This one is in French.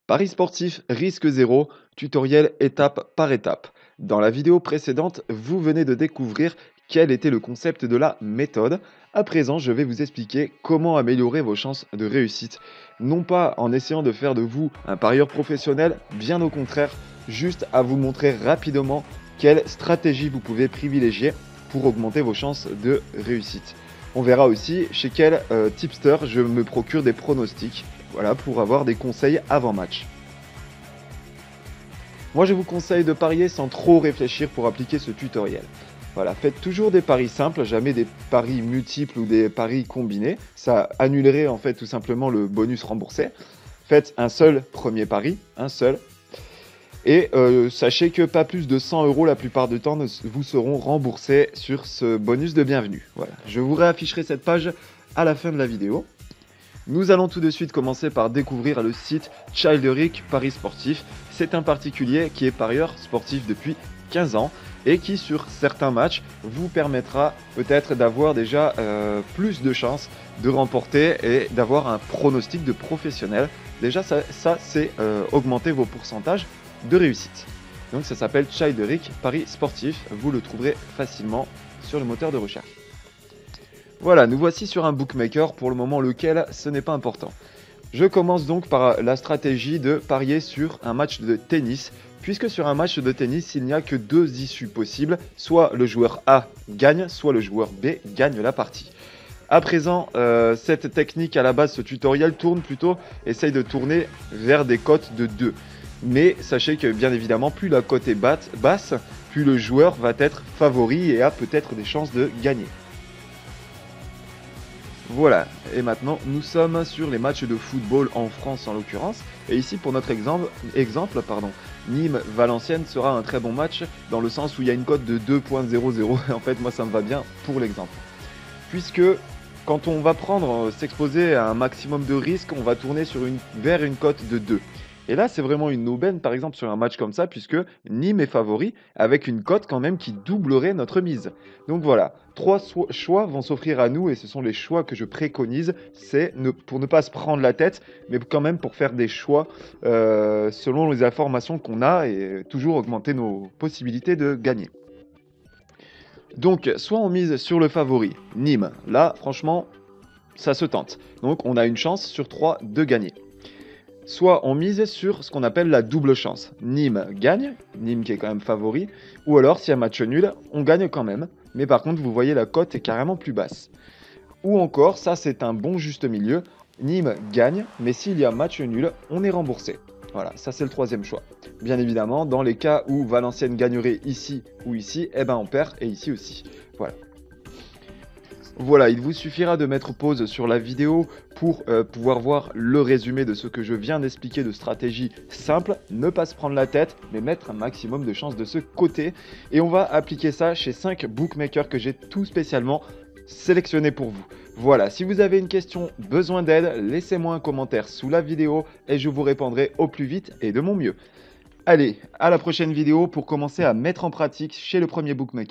Paris sportif, risque zéro, tutoriel étape par étape. Dans la vidéo précédente, vous venez de découvrir quel était le concept de la méthode. À présent, je vais vous expliquer comment améliorer vos chances de réussite. Non pas en essayant de faire de vous un parieur professionnel, bien au contraire, juste à vous montrer rapidement quelle stratégie vous pouvez privilégier pour augmenter vos chances de réussite. On verra aussi chez quel tipster je me procure des pronostics. Voilà, pour avoir des conseils avant match. Moi, je vous conseille de parier sans trop réfléchir pour appliquer ce tutoriel. Voilà, faites toujours des paris simples, jamais des paris multiples ou des paris combinés. Ça annulerait en fait tout simplement le bonus remboursé. Faites un seul premier pari, un seul. Et sachez que pas plus de 100 € la plupart du temps vous seront remboursés sur ce bonus de bienvenue. Voilà, je vous réafficherai cette page à la fin de la vidéo. Nous allons tout de suite commencer par découvrir le site Childeric Paris Sportif. C'est un particulier qui est parieur sportif depuis 15 ans et qui sur certains matchs vous permettra peut-être d'avoir déjà plus de chances de remporter et d'avoir un pronostic de professionnel. Déjà ça c'est augmenter vos pourcentages de réussite. Donc ça s'appelle Childeric Paris Sportif, vous le trouverez facilement sur le moteur de recherche. Voilà, nous voici sur un bookmaker, pour le moment lequel ce n'est pas important. Je commence donc par la stratégie de parier sur un match de tennis, puisque sur un match de tennis, il n'y a que deux issues possibles, soit le joueur A gagne, soit le joueur B gagne la partie. À présent, cette technique à la base, ce tutoriel essaye de tourner vers des cotes de 2. Mais sachez que bien évidemment, plus la cote est basse, plus le joueur va être favori et a peut-être des chances de gagner. Voilà, et maintenant nous sommes sur les matchs de football en France en l'occurrence. Et ici pour notre exemple, Nîmes-Valenciennes sera un très bon match dans le sens où il y a une cote de 2.00. En fait moi ça me va bien pour l'exemple. Puisque quand on va s'exposer à un maximum de risques, on va tourner vers une cote de 2. Et là, c'est vraiment une aubaine, par exemple, sur un match comme ça, puisque Nîmes est favori, avec une cote quand même qui doublerait notre mise. Donc voilà, trois choix vont s'offrir à nous, et ce sont les choix que je préconise, pour ne pas se prendre la tête, mais quand même pour faire des choix selon les informations qu'on a, et toujours augmenter nos possibilités de gagner. Donc, soit on mise sur le favori, Nîmes. Là, franchement, ça se tente. Donc, on a une chance sur 3 de gagner. Soit on mise sur ce qu'on appelle la double chance. Nîmes gagne, Nîmes qui est quand même favori, ou alors s'il y a match nul, on gagne quand même, mais par contre vous voyez la cote est carrément plus basse. Ou encore, ça c'est un bon juste milieu, Nîmes gagne, mais s'il y a match nul, on est remboursé. Voilà, ça c'est le troisième choix. Bien évidemment, dans les cas où Valenciennes gagnerait ici ou ici, eh ben on perd, et ici aussi. Voilà. Voilà, il vous suffira de mettre pause sur la vidéo pour pouvoir voir le résumé de ce que je viens d'expliquer de stratégie simple. Ne pas se prendre la tête, mais mettre un maximum de chances de ce côté. Et on va appliquer ça chez 5 bookmakers que j'ai tout spécialement sélectionnés pour vous. Voilà, si vous avez une question, besoin d'aide, laissez-moi un commentaire sous la vidéo et je vous répondrai au plus vite et de mon mieux. Allez, à la prochaine vidéo pour commencer à mettre en pratique chez le premier bookmaker.